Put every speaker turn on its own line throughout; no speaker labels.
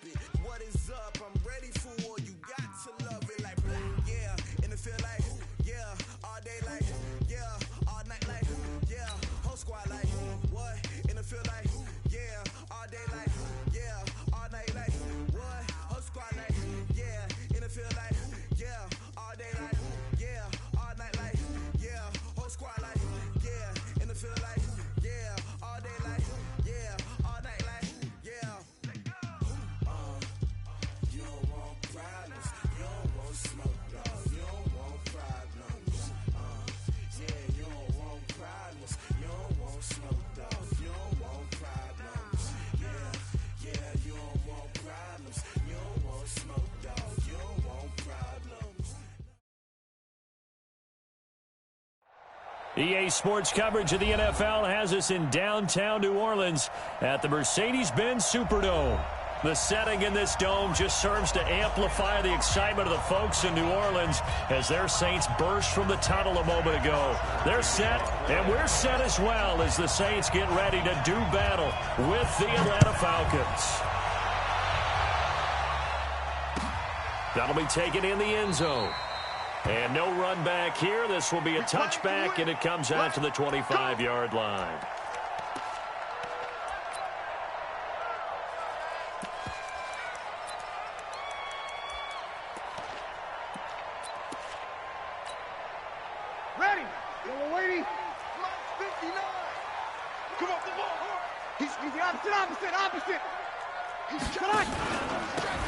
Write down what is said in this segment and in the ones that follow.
it. What is up? I'm ready for war. You got to love it like, yeah. In the field like, yeah. All day like, yeah. All night like, yeah. Whole squad like, what? In the field like, yeah. All day like, yeah. All night like, what? Whole squad like, yeah. In the field like, yeah. All day like, yeah. All night like, yeah. Whole squad like, yeah. In the field like, yeah. All day like, yeah. All night like, yeah. You don't want problems. You don't want smoke, dog. You don't want problems. Yeah, you don't want problems. You don't want smoke, dog. You don't want problems. Yeah, you don't want problems. You don't want smoke, dog. You don't want problems.
EA Sports coverage of the NFL has us in downtown New Orleans at the Mercedes-Benz Superdome. The setting in this dome just serves to amplify the excitement of the folks in New Orleans as their Saints burst from the tunnel a moment ago. They're set, and we're set as well as the Saints get ready to do battle with the Atlanta Falcons. That'll be taken in the end zone. And no run back here. This will be a touchback, and it comes out to the 25-yard line.
Ready. Yellow lady. 59. Come on, come on. He's the opposite. He's shot.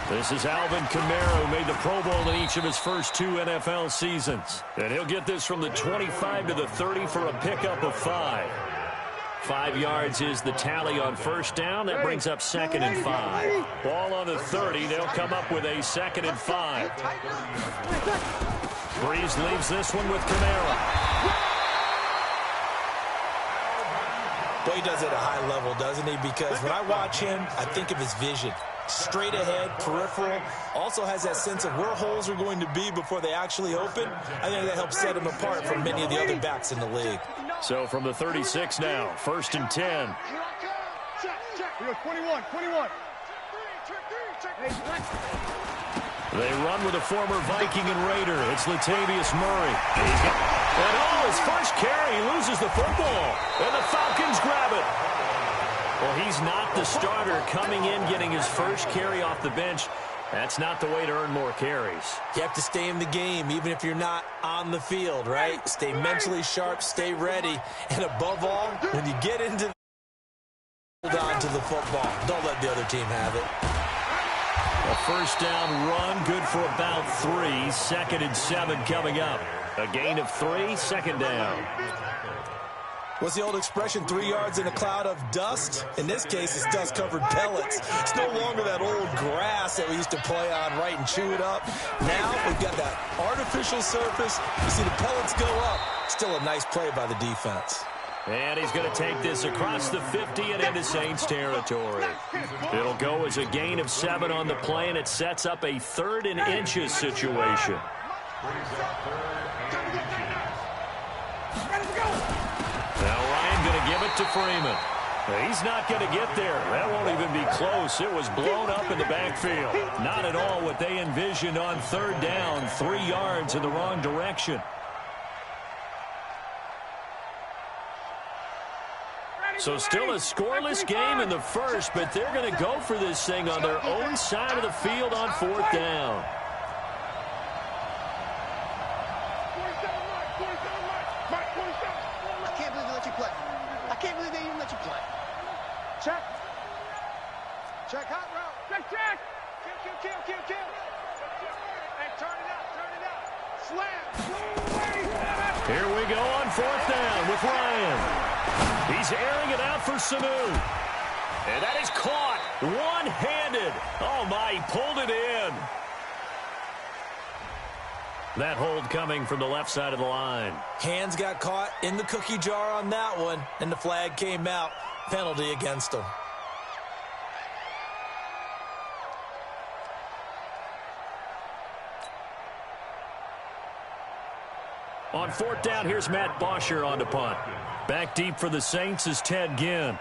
This is Alvin Kamara, who made the Pro Bowl in each of his first 2 NFL seasons. And he'll get this from the 25 to the 30 for a pickup of 5. 5 yards is the tally on first down. That brings up 2nd and 5. Ball on the 30. They'll come up with a 2nd and 5. Breeze leaves this one with Kamara.
Boy, he does it at a high level, doesn't he? Because when I watch him, I think of his vision. Straight ahead, peripheral. Also has that sense of where holes are going to be before they actually open. I think that helps set him apart from many of the other backs in the league.
So from the 36 now, 1st and 10.
Check. 21.
They run with a former Viking and Raider. It's Latavius Murray. And his first carry, he loses the football. And the Falcons grab it. Well, he's not the starter coming in, getting his first carry off the bench. That's not the way to earn more carries.
You have to stay in the game, even if you're not on the field, right? Stay mentally sharp, stay ready. And above all, when you get into hold on to the football. Don't let the other team have it.
A first down run, good for about 3. 2nd and 7 coming up. A gain of 3, 2nd down.
What's the old expression, 3 yards in a cloud of dust? In this case, it's dust-covered pellets. It's no longer that old grass that we used to play on, right, and chew it up. Now we've got that artificial surface. You see the pellets go up. Still a nice play by the defense.
And he's going to take this across the 50 and into Saints territory. It'll go as a gain of 7 on the play, and it sets up a 3rd and inches situation. Now Ryan going to give it to Freeman. He's not going to get there. That won't even be close. It was blown up in the backfield. Not at all what they envisioned on 3rd down. 3 yards in the wrong direction. So still a scoreless game in the first, but they're going to go for this thing on their own side of the field on 4th down.
I can't believe they let you play. I can't believe they even let you play. Check. Check, hot route. Check. Kill. Hey, turn it out. Slam.
Here we go on 4th down with Ryan. He's airing it out for Sanu. And that is caught one-handed. Oh, my, he pulled it in. That hold coming from the left side of the line.
Hands got caught in the cookie jar on that one, and the flag came out. Penalty against him.
On 4th down, here's Matt Bosher on to punt. Back deep for the Saints is Ted Ginn.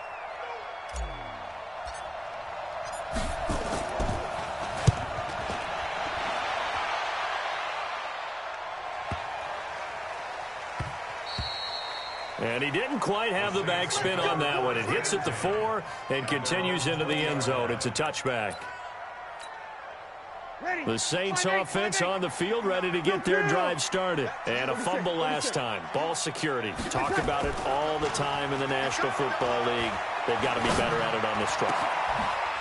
And he didn't quite have the backspin on that one. It hits at the 4 and continues into the end zone. It's a touchback. The Saints offense on the field, ready to get their drive started. And a fumble last time. Ball security. Talk about it all the time in the National Football League. They've got to be better at it on this drive.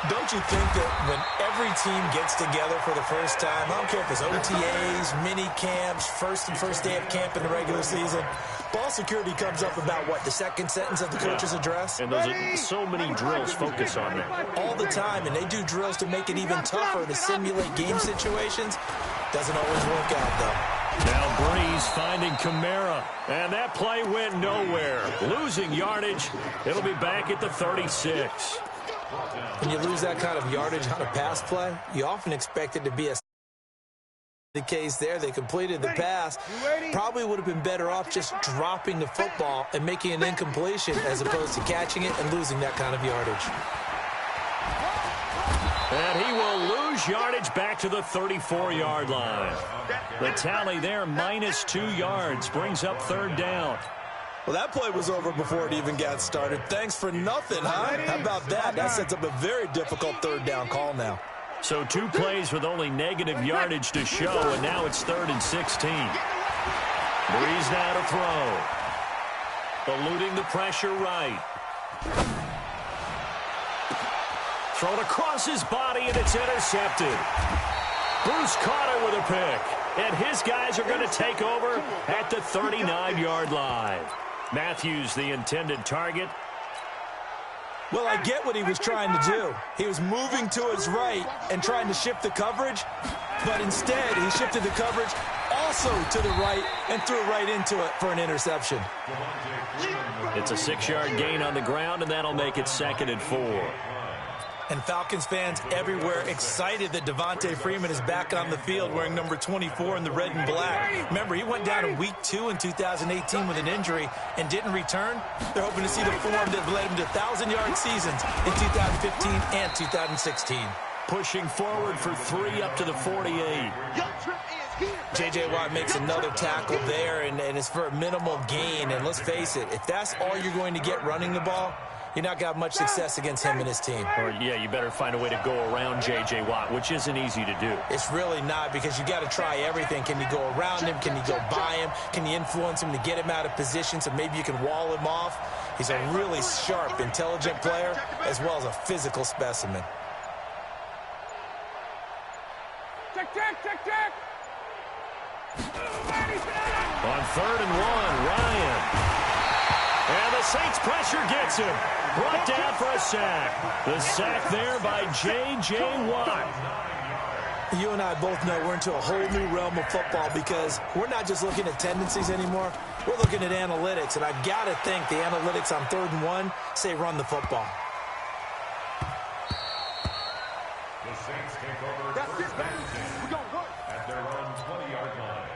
Don't you think that when every team gets together for the first time, I don't care if it's OTAs, mini camps, first day of camp in the regular season, ball security comes up about, what, the second sentence of the coach's address?
And those are so many drills focus on that.
All the time, and they do drills to make it even tougher to simulate game situations. Doesn't always work out, though.
Now Breeze finding Kamara, and that play went nowhere. Losing yardage. It'll be back at the 36.
When you lose that kind of yardage on a pass play, you often expect it to be the case there. They completed the pass. Probably would have been better off just dropping the football and making an incompletion as opposed to catching it and losing that kind of yardage.
And he will lose yardage back to the 34-yard line. The tally there, -2 yards, brings up third down.
Well, that play was over before it even got started. Thanks for nothing, huh? How about that? That sets up a very difficult third down call now.
So 2 plays with only negative yardage to show, and now it's 3rd and 16. Breeze now to throw. Eluding the pressure right. Thrown across his body, and it's intercepted. Bruce caught it with a pick, and his guys are going to take over at the 39-yard line. Matthews, the intended target.
Well, I get what he was trying to do. He was moving to his right and trying to shift the coverage, but instead he shifted the coverage also to the right and threw right into it for an interception.
It's a 6-yard gain on the ground, and that'll make it 2nd and 4.
And Falcons fans everywhere excited that Devontae Freeman is back on the field wearing number 24 in the red and black. Remember, he went down in week 2 in 2018 with an injury and didn't return. They're hoping to see the form that led him to 1,000-yard seasons in 2015 and 2016.
Pushing forward for 3 up to the 48.
J.J. Watt makes another tackle there, and it's for a minimal gain. And let's face it, if that's all you're going to get running the ball, you're not going to have much success against him and his team.
Or, yeah, you better find a way to go around J.J. Watt, which isn't easy to do.
It's really not, because you got to try everything. Can you go around him? Can you go by him? Can you influence him to get him out of position so maybe you can wall him off? He's a really sharp, intelligent player as well as a physical specimen.
On 3rd and 1, Ryan. And the Saints pressure gets him. Brought down for a sack. The sack there by J.J. Watt.
You and I both know we're into a whole new realm of football because we're not just looking at tendencies anymore. We're looking at analytics, and I've got to think the analytics on 3rd and 1 say run the football.
The Saints take over at their own 20-yard line.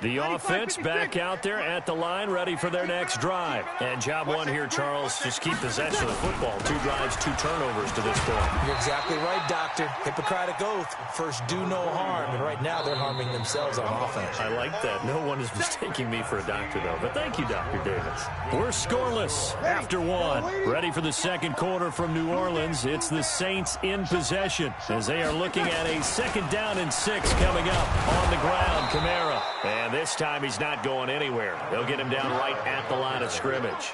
The offense back out there at the line, ready for their next drive. And job 1 here, Charles, just keep possession of the football. 2 drives, 2 turnovers to this point.
You're exactly right, Doctor. Hippocratic oath. First, do no harm. And right now, they're harming themselves on offense.
I like that. No one is mistaking me for a doctor, though. But thank you, Dr. Davis. We're scoreless after 1. Ready for the 2nd quarter from New Orleans. It's the Saints in possession as they are looking at a 2nd down and 6 coming up on the ground. Kamara. And this time he's not going anywhere. They'll get him down right at the line of scrimmage.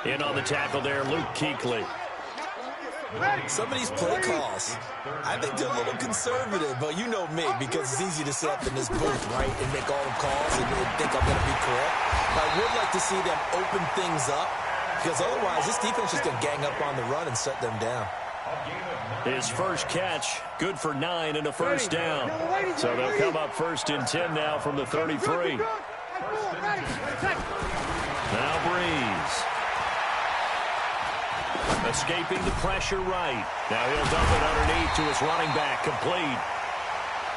In on the tackle there, Luke Kuechly.
Some of these play calls, I think they're a little conservative, but you know me, because it's easy to sit up in this booth, right, and make all the calls and think I'm going to be correct. But I would like to see them open things up, because otherwise this defense is going to gang up on the run and shut them down.
His first catch, good for 9 and a first down. So they'll come up 1st and 10 now from the 33. Now Breeze. Escaping the pressure right. Now he'll dump it underneath to his running back, complete.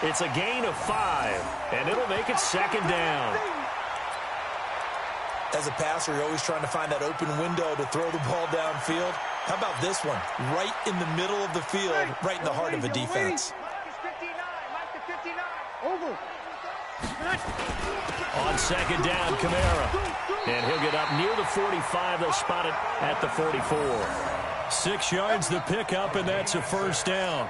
It's a gain of 5, and it'll make it 2nd down.
As a passer, you're always trying to find that open window to throw the ball downfield. How about this one? Right in the middle of the field, right in the heart of a defense.
Over.
On second down, Kamara. And he'll get up near the 45. They'll spot it at the 44. 6 yards the pickup, and that's a first down.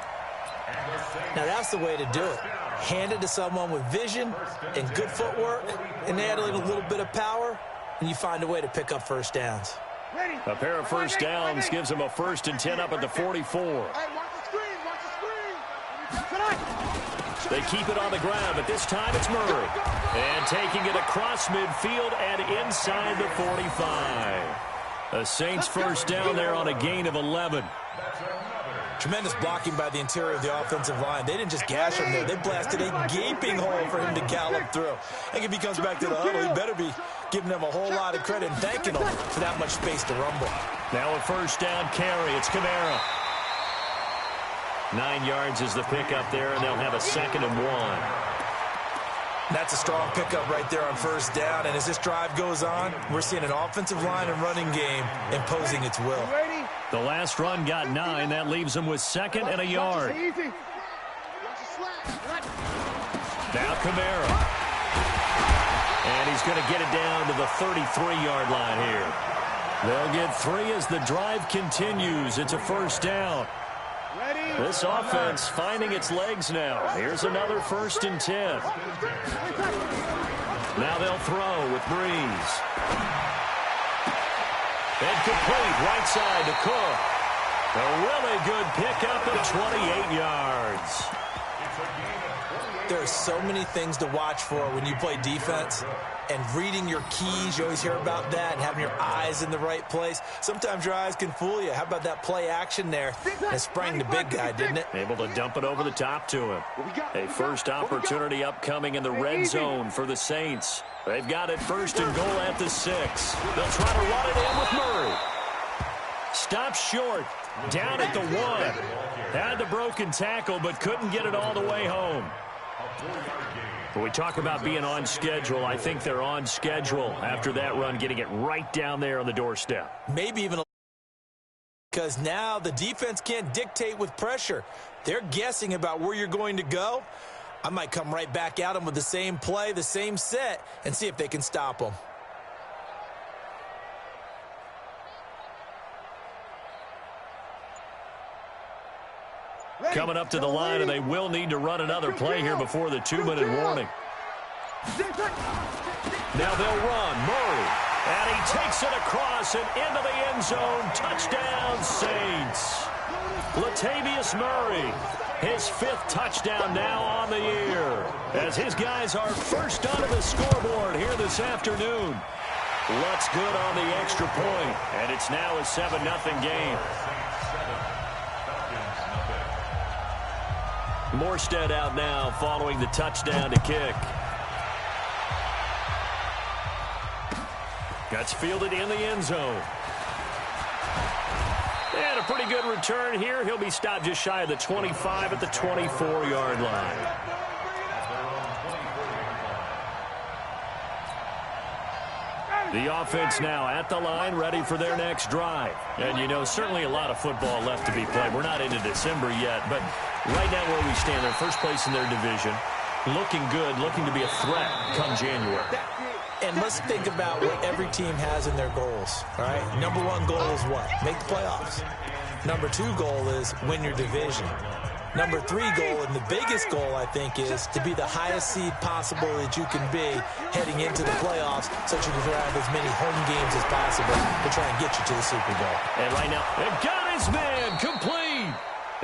Now that's the way to do it. Hand it to someone with vision and good footwork, and add in a little bit of power, and you find a way to pick up first downs.
A pair of first downs gives them a 1st and 10 up at the 44.
Hey, watch the screen, watch the screen.
They keep it on the ground, but this time it's Murray. And taking it across midfield and inside the 45. The Saints first down there on a gain of 11.
Tremendous blocking by the interior of the offensive line. They didn't just gash him there. They blasted a gaping hole for him to gallop through. I think if he comes back to the huddle, he better be giving them a whole lot of credit and thanking them for that much space to rumble.
Now a first down carry. It's Kamara. 9 yards is the pickup there, and they'll have a 2nd and 1.
That's a strong pickup right there on first down. And as this drive goes on, we're seeing an offensive line and running game imposing its will.
The last run got 9. That leaves them with 2nd and a yard. Now Kamara. And he's going to get it down to the 33-yard line here. They'll get 3 as the drive continues. It's a first down. This offense finding its legs now. Here's another 1st and 10. Now they'll throw with Breeze. And complete right side to Cook. A really good pickup at 28 yards.
There are so many things to watch for when you play defense. And reading your keys, you always hear about that, and having your eyes in the right place. Sometimes your eyes can fool you. How about that play action there? It sprang the big guy, didn't it?
Able to dump it over the top to him. A first opportunity upcoming in the red zone for the Saints. They've got it 1st and goal at the 6. They'll try to run it in with Murray. Stops short. Down at the 1. Had the broken tackle, but couldn't get it all the way home. When we talk about being on schedule, I think they're on schedule after that run, getting it right down there on the doorstep.
Maybe even because now the defense can't dictate with pressure. They're guessing about where you're going to go. I might come right back at them with the same play, the same set, and see if they can stop them.
Coming up to the line, and they will need to run another play here before the 2-minute warning. Now they'll run. Murray. And he takes it across and into the end zone. Touchdown, Saints. Latavius Murray. His 5th touchdown now on the year. As his guys are first onto the scoreboard here this afternoon. Looks good on the extra point. And it's now a 7-0 game. Morstead out now following the touchdown to kick. Gets fielded in the end zone. And a pretty good return here. He'll be stopped just shy of the 25 at the 24-yard line. The offense now at the line, ready for their next drive. And, you know, certainly a lot of football left to be played. We're not into December yet, but right now where we stand, they're first place in their division. Looking good, looking to be a threat come January.
And let's think about what every team has in their goals, all right? Number 1 goal is what? Make the playoffs. Number 2 goal is win your division. Number 3 goal, and the biggest goal, I think, is to be the highest seed possible that you can be heading into the playoffs so that you can have as many home games as possible to try and get you to the Super Bowl.
And right now, they've got his man complete.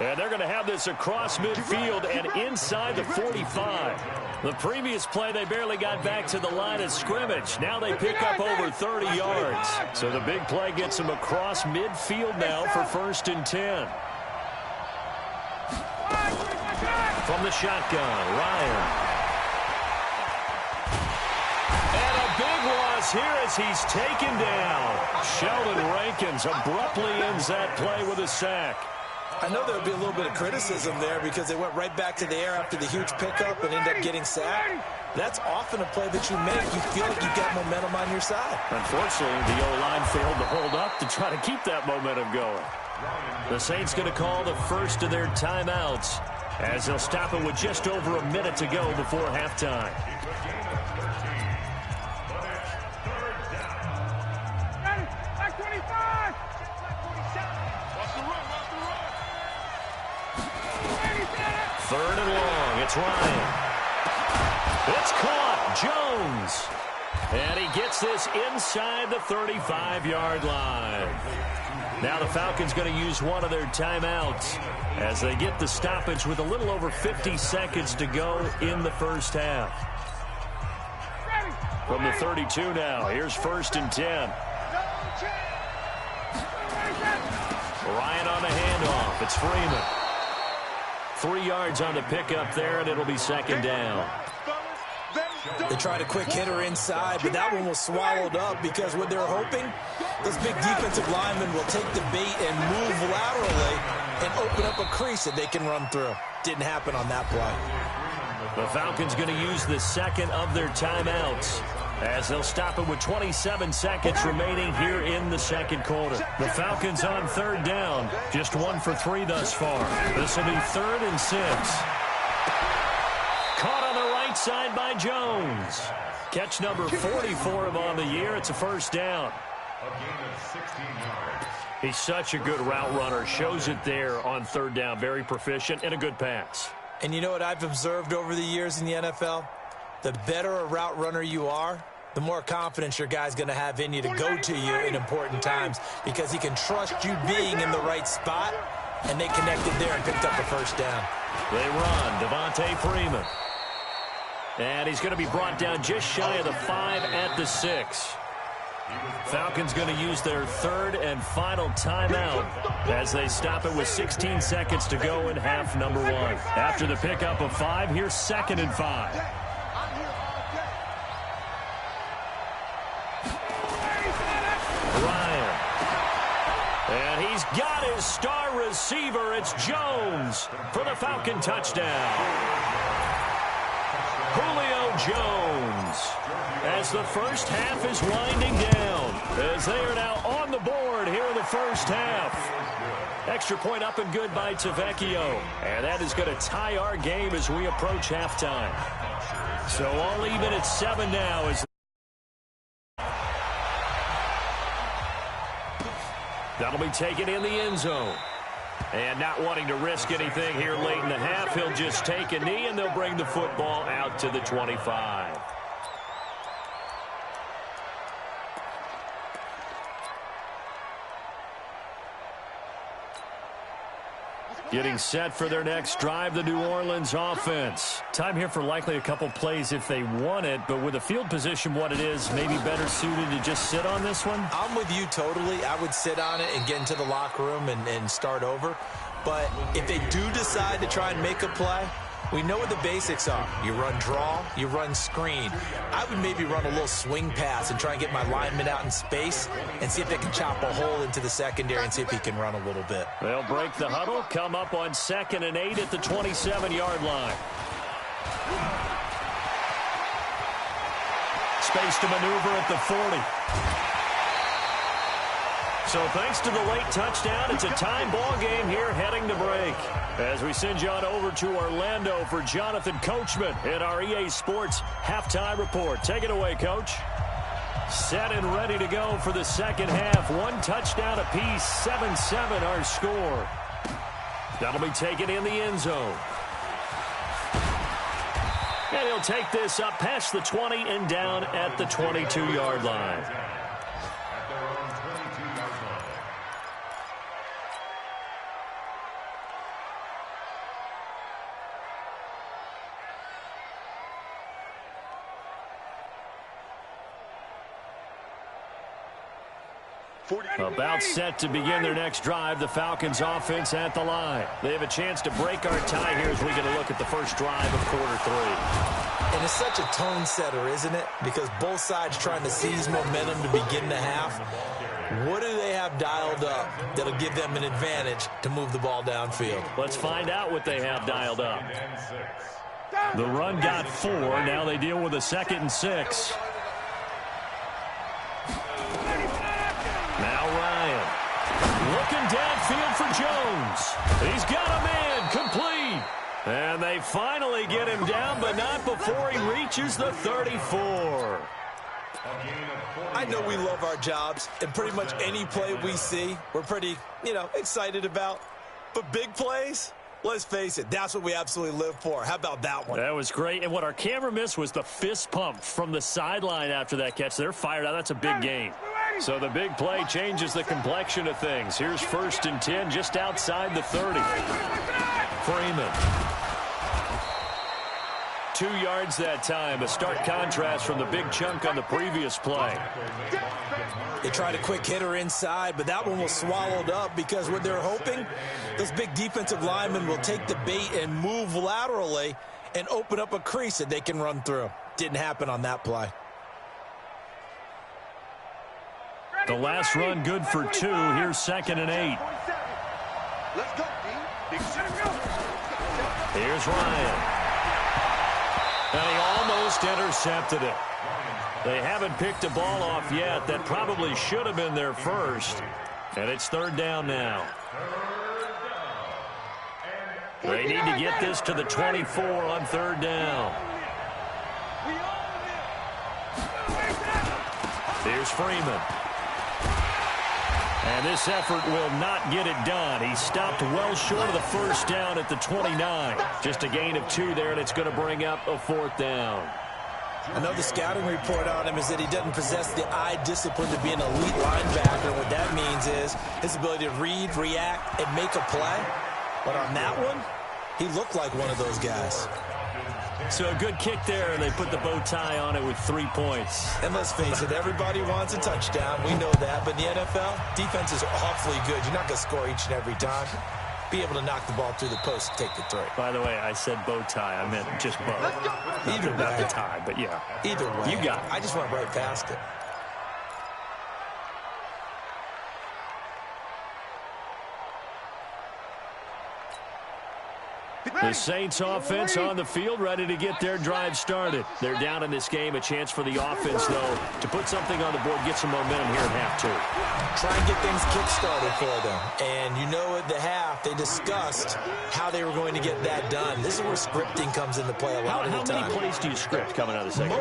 And they're going to have this across midfield and inside the 45. The previous play, they barely got back to the line of scrimmage. Now they pick up over 30 yards. So the big play gets them across midfield now for 1st and 10. From the shotgun, Ryan. And a big loss here as he's taken down. Sheldon Rankins abruptly ends that play with a sack.
I know there would be a little bit of criticism there because they went right back to the air after the huge pickup and ended up getting sacked. That's often a play that you make. You feel like you've got momentum on your side.
Unfortunately, the O-line failed to hold up to try to keep that momentum going. The Saints going to call the first of their timeouts as they'll stop it with just over a minute to go before halftime. Third and long. It's Ryan. It's caught. Jones. And he gets this inside the 35-yard line. Now the Falcons going to use one of their timeouts as they get the stoppage with a little over 50 seconds to go in the first half. From the 32 now, here's 1st and 10. Ryan on the handoff. It's Freeman. 3 yards on the pickup there, and it'll be 2nd down.
They tried a quick hitter inside, but that one was swallowed up because what they're hoping, this big defensive lineman will take the bait and move laterally and open up a crease that they can run through. Didn't happen on that play.
The Falcons going to use the second of their timeouts as they'll stop it with 27 seconds remaining here in the second quarter. The Falcons on 3rd down, just 1 for 3 thus far. This will be 3rd and 6. Caught on the right side by Jones. Catch number 44 of on the year. It's a 1st down.
A gain of 16 yards.
He's such a good route runner. Shows it there on 3rd down. Very proficient and a good pass.
And you know what I've observed over the years in the NFL? The better a route runner you are, the more confidence your guy's going to have in you to go to you in important times because he can trust you being in the right spot, and they connected there and picked up a 1st down.
They run. Devontae Freeman. And he's going to be brought down just shy of the 5 at the 6. Falcons going to use their 3rd and final timeout as they stop it with 16 seconds to go in half number 1. After the pickup of 5, here's 2nd and 5. Ryan. And he's got his star receiver. It's Jones for the Falcon touchdown. Julio Jones, as the first half is winding down, as they are now on the board here in the first half. Extra point up and good by Tavecchio, and that is going to tie our game as we approach halftime. So all even at 7 now. That'll be taken in the end zone. And not wanting to risk anything here late in the half, he'll just take a knee, and they'll bring the football out to the 25. Getting set for their next drive, the New Orleans offense. Time here for likely a couple plays if they want it, but with the field position what it is, maybe better suited to just sit on this one?
I'm with you totally. I would sit on it and get into the locker room and start over. But if they do decide to try and make a play, we know what the basics are. You run draw, you run screen. I would maybe run a little swing pass and try and get my lineman out in space and see if they can chop a hole into the secondary and see if he can run a little bit.
They'll break the huddle, come up on 2nd and 8 at the 27-yard line. Space to maneuver at the 40. So thanks to the late touchdown, it's a time ball game here heading to break. As we send you on over to Orlando for Jonathan Coachman in our EA Sports Halftime Report. Take it away, Coach. Set and ready to go for the second half. 1 touchdown apiece, 7-7 our score. That'll be taken in the end zone. And he'll take this up past the 20 and down at the 22-yard line. About set to begin their next drive, the Falcons offense at the line. They have a chance to break our tie here as we get a look at the first drive of quarter 3.
And it's such a tone setter, isn't it? Because both sides trying to seize momentum to begin the half. What do they have dialed up that'll give them an advantage to move the ball downfield?
Let's find out what they have dialed up. The run got 4. Now they deal with a 2nd and 6. Now Ryan. Looking downfield for Jones. He's got a man. Complete. And they finally get him down, but not before he reaches the 34.
I know we love our jobs, and pretty much any play we see, we're pretty, excited about. But big plays, let's face it, that's what we absolutely live for. How about that one?
That was great. And what our camera missed was the fist pump from the sideline after that catch. They're fired out. That's a big game. So the big play changes the complexion of things. Here's 1st and 10 just outside the 30. Freeman. 2 yards that time. A stark contrast from the big chunk on the previous play.
They tried a quick hitter inside, but that one was swallowed up because what they're hoping, those big defensive linemen will take the bait and move laterally and open up a crease that they can run through. Didn't happen on that play.
The last run good for 2. Here's 2nd and 8.
Let's go, D.
Here's Ryan. And he almost intercepted it. They haven't picked a ball off yet. That probably should have been their first. And it's 3rd down now. They need to get this to the 24 on 3rd down. Here's Freeman. And this effort will not get it done. He stopped well short of the 1st down at the 29. Just a gain of 2 there, and it's going to bring up a 4th down.
Another scouting report on him is that he doesn't possess the eye discipline to be an elite linebacker. What that means is his ability to read, react, and make a play. But on that one, he looked like one of those guys.
So a good kick there, and they put the bow tie on it with 3 points.
And let's face it, everybody wants a touchdown. We know that. But in the NFL, defense is awfully good. You're not going to score each and every time. Be able to knock the ball through the post and take the 3.
By the way, I said bow tie. I meant just bow.
Either way.
Not the tie, but yeah.
Either way.
You got it.
I just went right past it.
The Saints offense on the field, ready to get their drive started. They're down in this game. A chance for the offense, though, to put something on the board, get some momentum here at half 2.
Try and get things kick-started for them. And at the half, they discussed how they were going to get that done. This is where scripting comes into play a lot of the time.
How many plays do you script coming out of the second?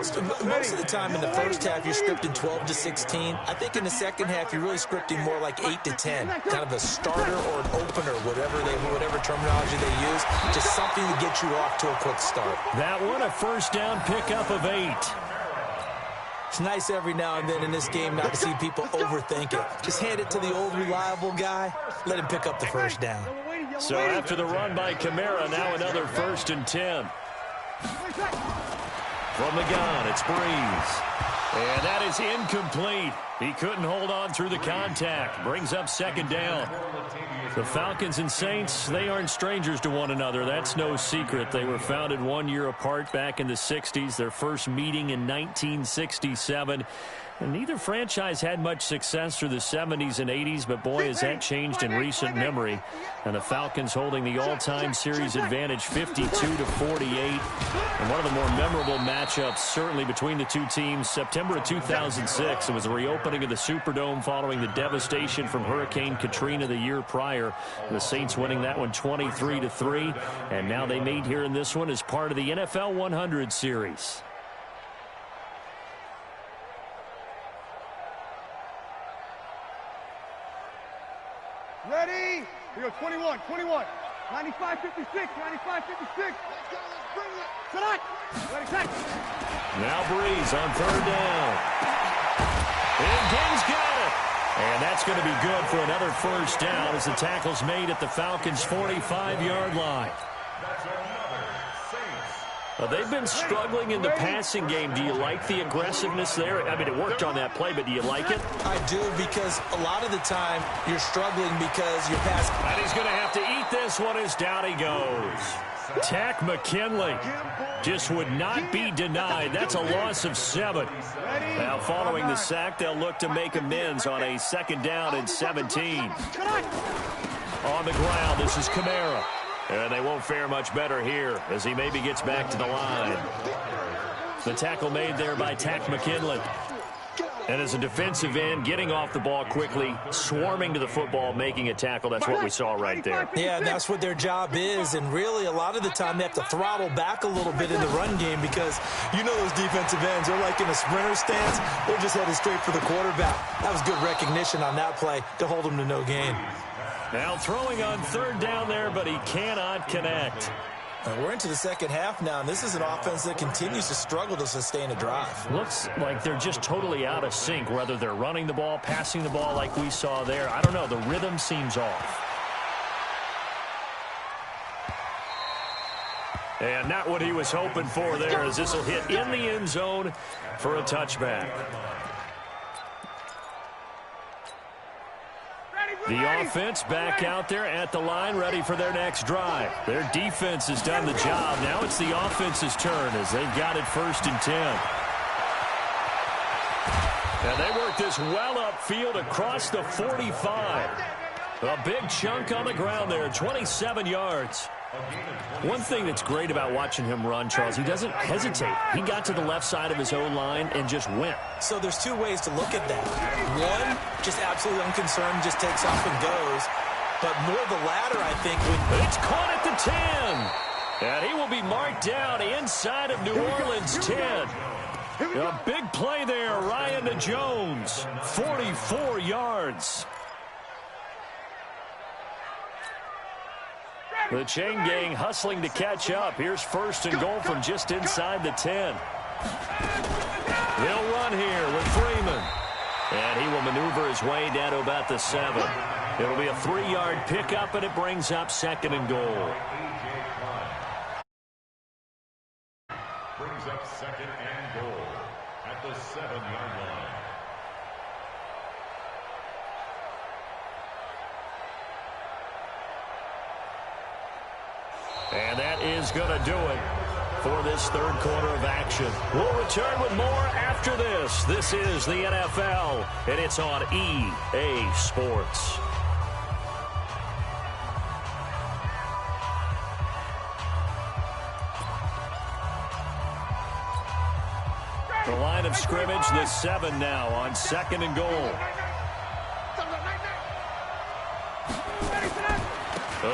Most of the time in the first half, you're scripting 12 to 16. I think in the second half, you're really scripting more like 8 to 10. Kind of a starter or an opener, whatever terminology they use. Just something to get you off to a quick start.
That one, a 1st down pickup of 8.
It's nice every now and then in this game not to see people overthink it. Just hand it to the old reliable guy. Let him pick up the 1st down.
So after the run by Kamara, now another 1st and 10. From the gun, it's Breeze. And that is incomplete. He couldn't hold on through the contact. Brings up 2nd down. The Falcons and Saints, they aren't strangers to one another. That's no secret. They were founded 1 year apart back in the 60s. Their first meeting in 1967. And neither franchise had much success through the 70s and 80s, but boy, has that changed in recent memory. And the Falcons holding the all-time series advantage 52-48. And one of the more memorable matchups, certainly between the two teams, September of 2006. It was a reopening of the Superdome following the devastation from Hurricane Katrina the year prior. The Saints winning that one 23-3. And now they made here in this one as part of the NFL 100 series.
Ready? We go 21, 95, 56, 95, 56. Tonight. Ready, set.
Now Breeze on 3rd down. And King's got it. And that's going to be good for another 1st down as the tackle's made at the Falcons' 45-yard line. They've been struggling in the passing game. Do you like the aggressiveness there? I mean, it worked on that play, but do you like it?
I do, because a lot of the time you're struggling because you're passing.
And he's going to have to eat this one as down he goes. Tack McKinley just would not be denied. That's a loss of 7. Now, following the sack, they'll look to make amends on a 2nd down and 17. On the ground, this is Kamara. And they won't fare much better here as he maybe gets back to the line. The tackle made there by Tack McKinley. And as a defensive end, getting off the ball quickly, swarming to the football, making a tackle. That's what we saw right there.
Yeah, and that's what their job is. And really, a lot of the time, they have to throttle back a little bit in the run game because you know those defensive ends, they're like in a sprinter stance. They're just headed straight for the quarterback. That was good recognition on that play to hold them to no gain.
Now throwing on 3rd down there, but he cannot connect.
We're into the 2nd half now, and this is an offense that continues to struggle to sustain a drive.
Looks like they're just totally out of sync, whether they're running the ball, passing the ball like we saw there. I don't know. The rhythm seems off. And not what he was hoping for there, as this will hit in the end zone for a touchback. The offense back out there at the line, ready for their next drive. Their defense has done the job. Now it's the offense's turn as they've got it 1st and 10. And they work this well upfield across the 45. A big chunk on the ground there, 27 yards. One thing that's great about watching him run, Charles, he doesn't hesitate. He got to the left side of his own line and just went.
So there's 2 ways to look at that. One, just absolutely unconcerned, just takes off and goes. But more the latter, I think.
It's caught at the 10. And he will be marked down inside of New Orleans 10. A big play there, Ryan to Jones. 44 yards. The chain gang hustling to catch up. Here's 1st and goal from just inside the 10. They'll run here with Freeman. And he will maneuver his way down to about the 7. It'll be a 3-yard pickup, and it brings up 2nd and goal.
Brings up 2nd and goal at the 7-yard line.
And that is going to do it for this 3rd quarter of action. We'll return with more after this. This is the NFL, and it's on EA Sports. The line of scrimmage, the 7 now on 2nd and goal.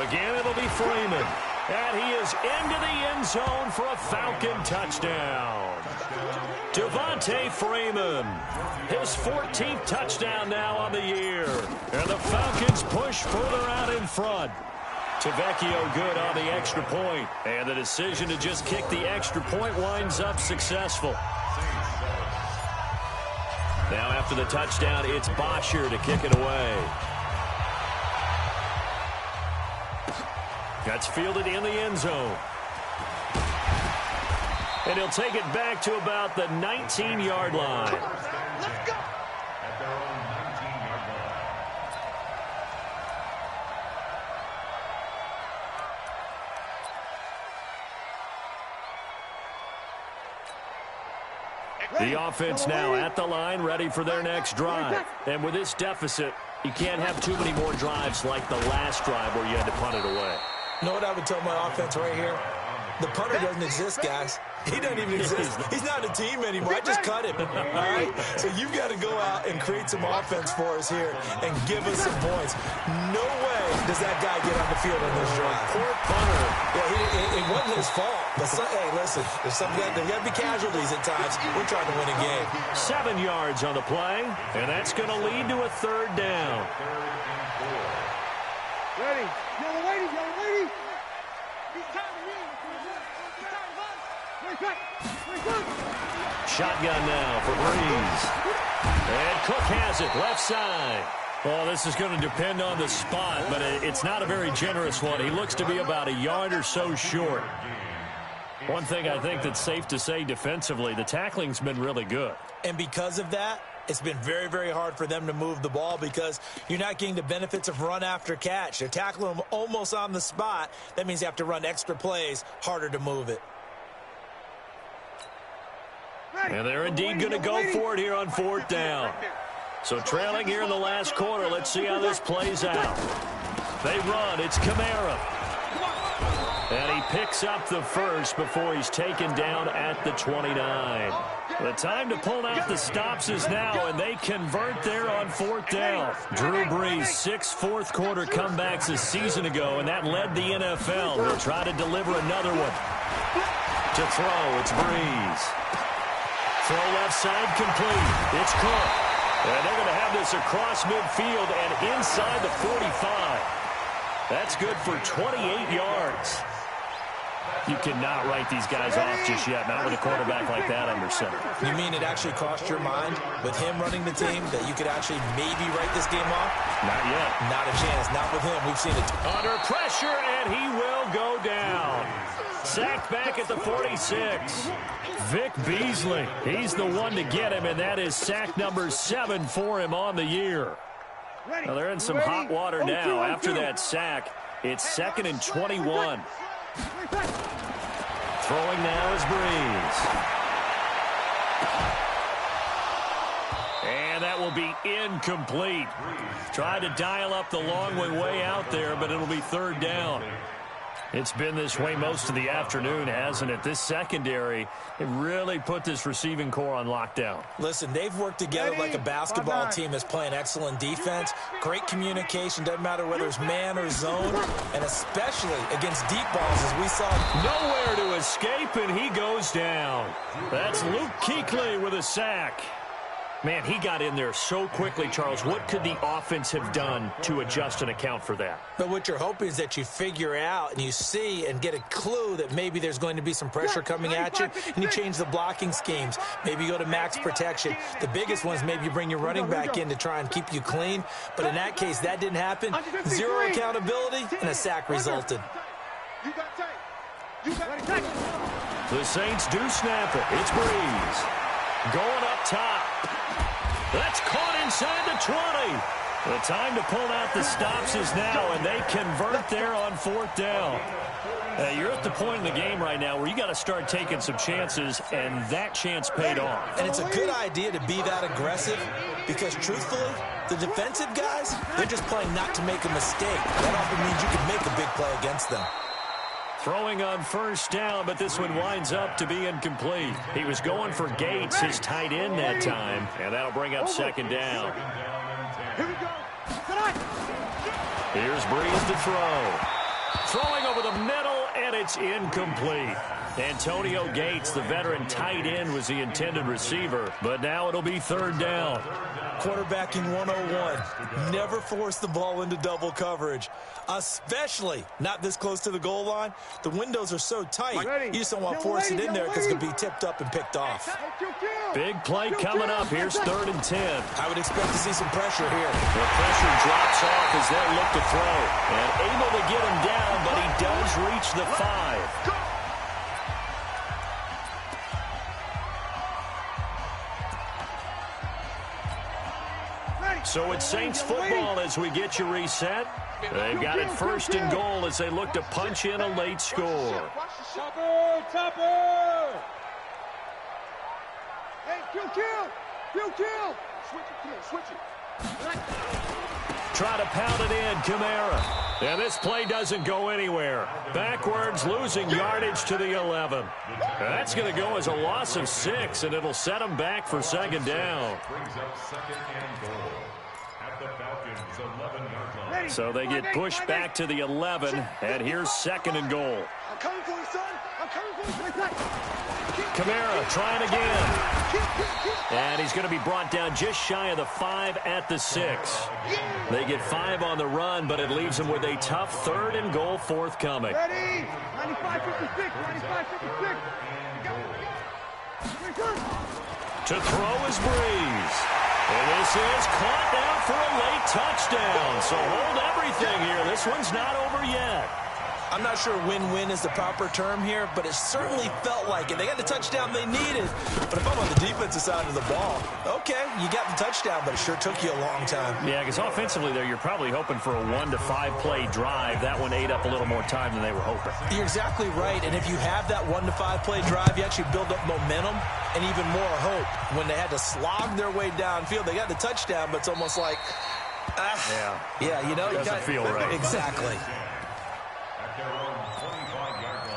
Again, it'll be Freeman. And he is into the end zone for a Falcon touchdown. Devontae Freeman, his 14th touchdown now on the year. And the Falcons push further out in front. Tavecchio good on the extra point. And the decision to just kick the extra point winds up successful. Now after the touchdown, it's Bosher to kick it away. That's fielded in the end zone. And he'll take it back to about the 19-yard line.
Let's go.
At their own 19-yard line.
The offense now at the line, ready for their next drive. And with this deficit, you can't have too many more drives like the last drive where you had to punt it away.
You know what I would tell my offense right here? The punter doesn't exist, guys. He doesn't even exist. He's not a team anymore. I just cut him. All right? So you've got to go out and create some offense for us here and give us some points. No way does that guy get on the field on this drive.
Poor punter.
Yeah, it wasn't his fault. But hey, listen, there's got to be casualties at times. We're trying to win a game.
7 yards on the play, and that's going to lead to a 3rd down.
Ready. Yellow lady, yellow lady. It's time to win. It's time to run.
Shotgun now for Breeze. And Cook has it, left side. Well, this is going to depend on the spot, but it's not a very generous one. He looks to be about a yard or so short. One thing I think that's safe to say defensively, the tackling's been really good.
And because of that, It's been very, very hard for them to move the ball because you're not getting the benefits of run after catch. They're tackling them almost on the spot. That means you have to run extra plays, harder to move it.
And they're indeed going to go for it here on 4th down. So trailing here in the last quarter, let's see how this plays out. They run. It's Kamara. And he picks up the first before he's taken down at the 29. The time to pull out the stops is now, and they convert there on 4th down. Drew Brees, 6 fourth-quarter comebacks a season ago, and that led the NFL. He'll try to deliver another one. To throw, it's Brees. Throw left side complete. It's Cook. And they're going to have this across midfield and inside the 45. That's good for 28 yards. You cannot write these guys off just yet, not with a quarterback like that under center.
You mean it actually crossed your mind with him running the team that you could actually maybe write this game off?
Not yet.
Not a chance. Not with him. We've seen it.
Under pressure, and he will go down. Sacked back at the 46. Vic Beasley, he's the one to get him, and that is sack number 7 for him on the year. Well, they're in some hot water now. After that sack, it's 2nd and 21. Throwing now is Brees. And that will be incomplete. Tried to dial up the long way out there, but it'll be 3rd down. It's been this way most of the afternoon, hasn't it? This secondary, it really put this receiving core on lockdown.
Listen, they've worked together like a basketball team that's playing excellent defense. Great communication, doesn't matter whether it's man or zone, and especially against deep balls, as we saw.
Nowhere to escape, and he goes down. That's Luke Kuechly with a sack. Man, he got in there so quickly, Charles. What could the offense have done to adjust and account for that?
But what you're hoping is that you figure out and you see and get a clue that maybe there's going to be some pressure coming at you, and you change the blocking schemes. Maybe you go to max protection. The biggest one is maybe you bring your running back in to try and keep you clean. But in that case, that didn't happen. 0 accountability, and a sack resulted.
The Saints do snap it. It's Brees. Going up top. That's caught inside the 20. The time to pull out the stops is now, and they convert there on 4th down. You're at the point in the game right now where you got to start taking some chances, and that chance paid off.
And it's a good idea to be that aggressive because, truthfully, the defensive guys, they're just playing not to make a mistake. That often means you can make a big play against them.
Throwing on 1st down, but this one winds up to be incomplete. He was going for Gates, his tight end that time, and that'll bring up 2nd down.
Here we go.
Here's Brees to throw. Throwing over the middle, and it's incomplete. Antonio Gates, the veteran tight end, was the intended receiver, but now it'll be 3rd down.
Quarterbacking 101. Never force the ball into double coverage, especially not this close to the goal line. The windows are so tight, you just don't want to force it in there because it could be tipped up and picked off.
Big play coming up. Here's 3rd and 10.
I would expect to see some pressure here.
The pressure drops off as they look to throw. And able to get him down, but he does reach the 5. So it's Saints football as we get you reset. They've got it 1st and goal as they look to punch in a late score.
Topper! Hey, kill! Switch it.
Try to pound it in, Kamara. And this play doesn't go anywhere. Backwards, losing yardage to the 11. That's going to go as a loss of 6, and it'll set them back for 2nd down. So they get pushed back to the 11, and here's 2nd and goal.
I'm coming for you, son. I'm coming for you.
Kamara trying again. And he's going to be brought down just shy of the 5 at the 6. They get 5 on the run, but it leaves them with a tough 3rd and goal forthcoming.
Ready? 95-56.
To throw is Brees. And this is caught now for a late touchdown. So hold everything here. This one's not over yet.
I'm not sure win-win is the proper term here, but it certainly felt like it. They got the touchdown they needed. But if I'm on the defensive side of the ball, okay, you got the touchdown, but it sure took you a long time.
Yeah, because offensively there, you're probably hoping for a 1 to 5 play drive. That one ate up a little more time than they were hoping.
You're exactly right. And if you have that 1 to 5 play drive, you actually build up momentum and even more hope. When they had to slog their way downfield, they got the touchdown, but it's almost like, yeah, you know,
doesn't feel right.
Exactly.
At their own 25-yard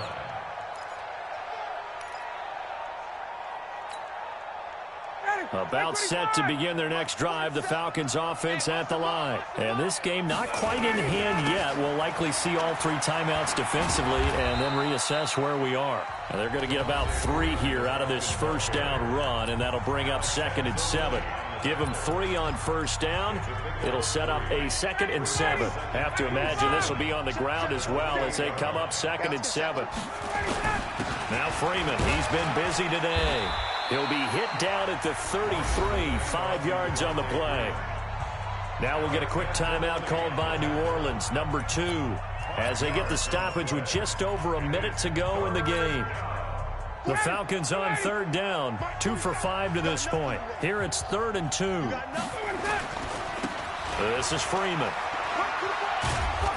line.
About set to begin their next drive, the Falcons offense at the line. And this game not quite in hand yet. We'll likely see all 3 timeouts defensively and then reassess where we are. And they're going to get about 3 here out of this first down run, and that'll bring up 2nd and 7. Give them 3 on first down. It'll set up a 2nd and 7. Have to imagine this will be on the ground as well as they come up 2nd and 7. Now Freeman, he's been busy today. He'll be hit down at the 33, 5 yards on the play. Now we'll get a quick timeout called by New Orleans, number 2, as they get the stoppage with just over a minute to go in the game. The Falcons on 3rd down, 2 for 5 to this point. Here it's 3rd and 2. This is Freeman.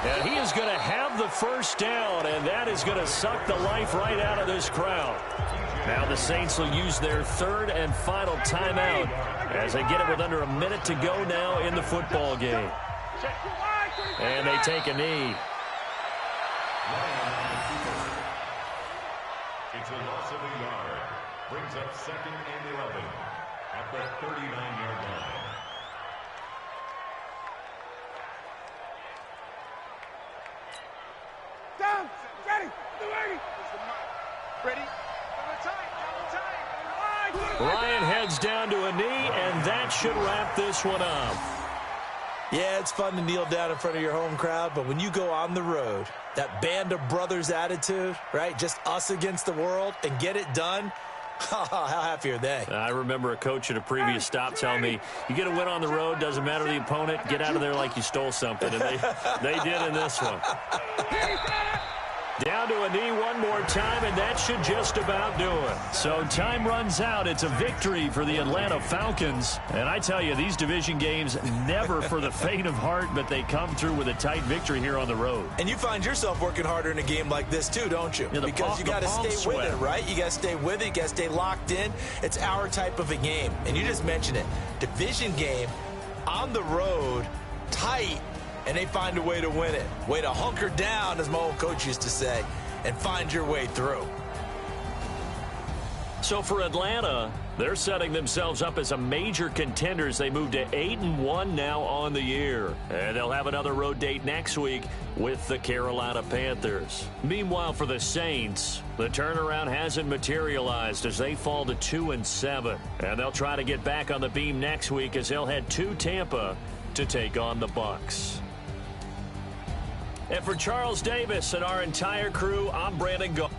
And he is going to have the first down, and that is going to suck the life right out of this crowd. Now the Saints will use their 3rd and final timeout as they get it with under a minute to go now in the football game. And they take a knee.
It's a loss of a yard. Brings up 2nd and 11 at the 39-yard line.
Down, ready, ready.
Ryan heads down to a knee, and that should wrap this one up.
Yeah, it's fun to kneel down in front of your home crowd, but when you go on the road, that band of brothers attitude, right, just us against the world, and get it done, how happy are they?
I remember a coach at a previous stop telling me, you get a win on the road, doesn't matter the opponent, get out of there like you stole something, and they did in this one. Down to a knee one more time, and that should just about do it. So time runs out. It's a victory for the Atlanta Falcons. And I tell you, these division games, never for the faint of heart, but they come through with a tight victory here on the road.
And you find yourself working harder in a game like this, too, don't you?
Yeah,
because you got to stay
sweat.
with it, right? You got to stay with it. You got to stay locked in. It's our type of a game. And you just mentioned it. Division game, on the road, tight. And they find a way to win it. Way to hunker down, as my old coach used to say, and find your way through.
So for Atlanta, they're setting themselves up as a major contender as they move to 8-1 now on the year. And they'll have another road date next week with the Carolina Panthers. Meanwhile, for the Saints, the turnaround hasn't materialized as they fall to 2-7. And they'll try to get back on the beam next week as they'll head to Tampa to take on the Bucs. And for Charles Davis and our entire crew, I'm Brandon Gault.